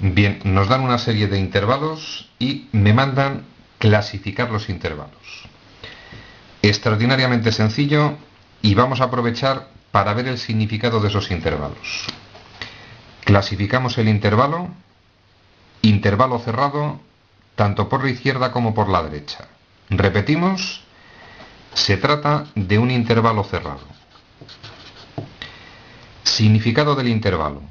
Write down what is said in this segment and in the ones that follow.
Bien, nos dan una serie de intervalos y me mandan clasificar los intervalos. Extraordinariamente sencillo, y vamos a aprovechar para ver el significado de esos intervalos. Clasificamos el intervalo cerrado, tanto por la izquierda como por la derecha. Repetimos, se trata de un intervalo cerrado. Significado del intervalo: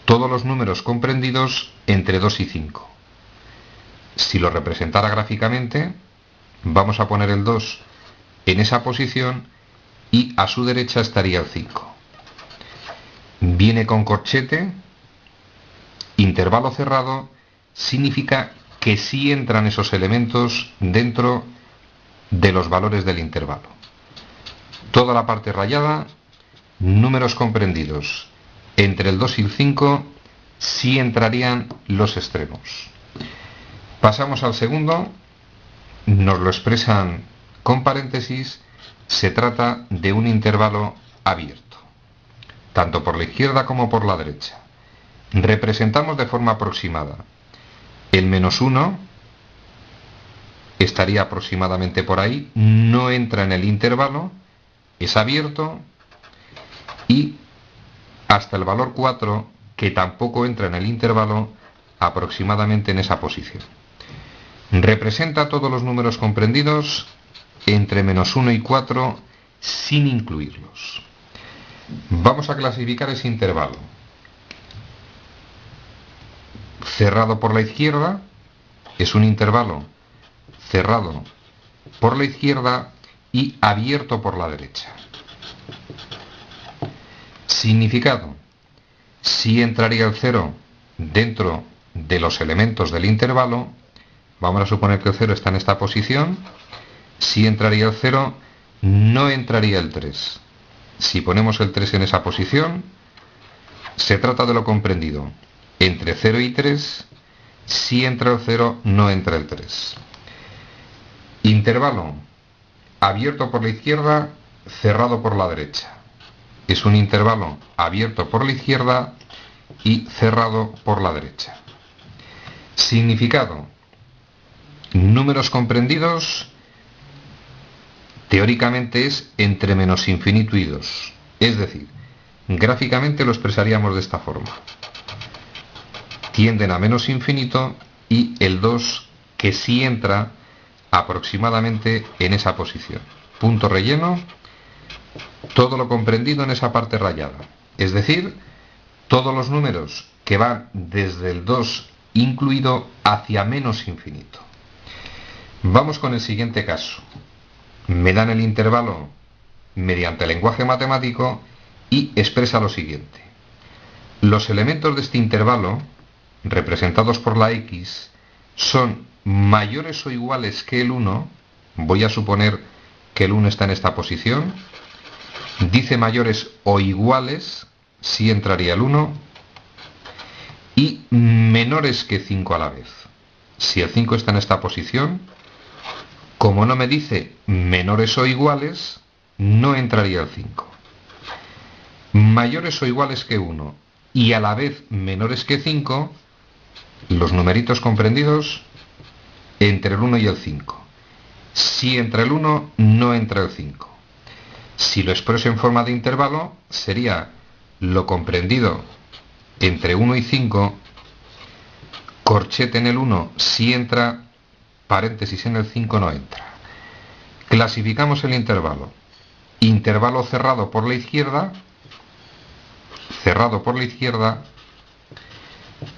todos los números comprendidos entre 2 y 5. Si lo representara gráficamente, vamos a poner el 2 en esa posición y a su derecha estaría el 5. Viene con corchete. Intervalo cerrado significa que sí entran esos elementos dentro de los valores del intervalo. Toda la parte rayada, números comprendidos entre el 2 y el 5, sí entrarían los extremos. Pasamos al segundo, nos lo expresan con paréntesis, se trata de un intervalo abierto, tanto por la izquierda como por la derecha. Representamos de forma aproximada. El -1 estaría aproximadamente por ahí, no entra en el intervalo, es abierto, y hasta el valor 4, que tampoco entra en el intervalo, aproximadamente en esa posición. Representa todos los números comprendidos entre -1 y 4 sin incluirlos. Vamos a clasificar ese intervalo. Cerrado por la izquierda, es un intervalo cerrado por la izquierda y abierto por la derecha. Significado: si entraría el 0 dentro de los elementos del intervalo, vamos a suponer que el 0 está en esta posición, si entraría el 0, no entraría el 3. Si ponemos el 3 en esa posición, se trata de lo comprendido entre 0 y 3, si entra el 0, no entra el 3. Intervalo abierto por la izquierda, cerrado por la derecha. Es un intervalo abierto por la izquierda y cerrado por la derecha. Significado: números comprendidos, teóricamente es entre -infinito y 2. Es decir, gráficamente lo expresaríamos de esta forma. Tienden a -infinito y el 2 que sí entra aproximadamente en esa posición. Punto relleno, todo lo comprendido en esa parte rayada. Es decir, todos los números que van desde el 2 incluido hacia -infinito. Vamos con el siguiente caso. Me dan el intervalo mediante lenguaje matemático y expresa lo siguiente. Los elementos de este intervalo, representados por la X, son mayores o iguales que el 1, voy a suponer que el 1 está en esta posición, dice mayores o iguales, sí entraría el 1, y menores que 5 a la vez. Si el 5 está en esta posición, como no me dice menores o iguales, no entraría el 5. Mayores o iguales que 1 y a la vez menores que 5, los numeritos comprendidos entre el 1 y el 5. Si entra el 1, no entra el 5. Si lo expreso en forma de intervalo, sería lo comprendido entre 1 y 5, corchete en el 1 si entra, paréntesis en el 5 no entra. Clasificamos el intervalo. Intervalo cerrado por la izquierda,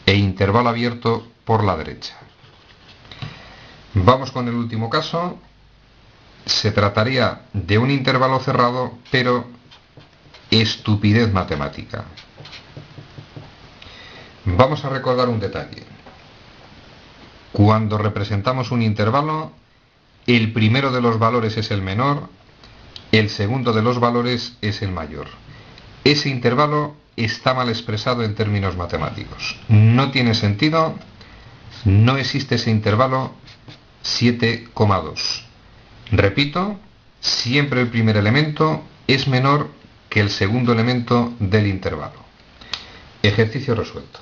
e intervalo abierto por la derecha. Vamos con el último caso. Se trataría de un intervalo cerrado, pero estupidez matemática. Vamos a recordar un detalle. Cuando representamos un intervalo, el primero de los valores es el menor, el segundo de los valores es el mayor. Ese intervalo está mal expresado en términos matemáticos. No tiene sentido, no existe ese intervalo 7,2. Repito, siempre el primer elemento es menor que el segundo elemento del intervalo. Ejercicio resuelto.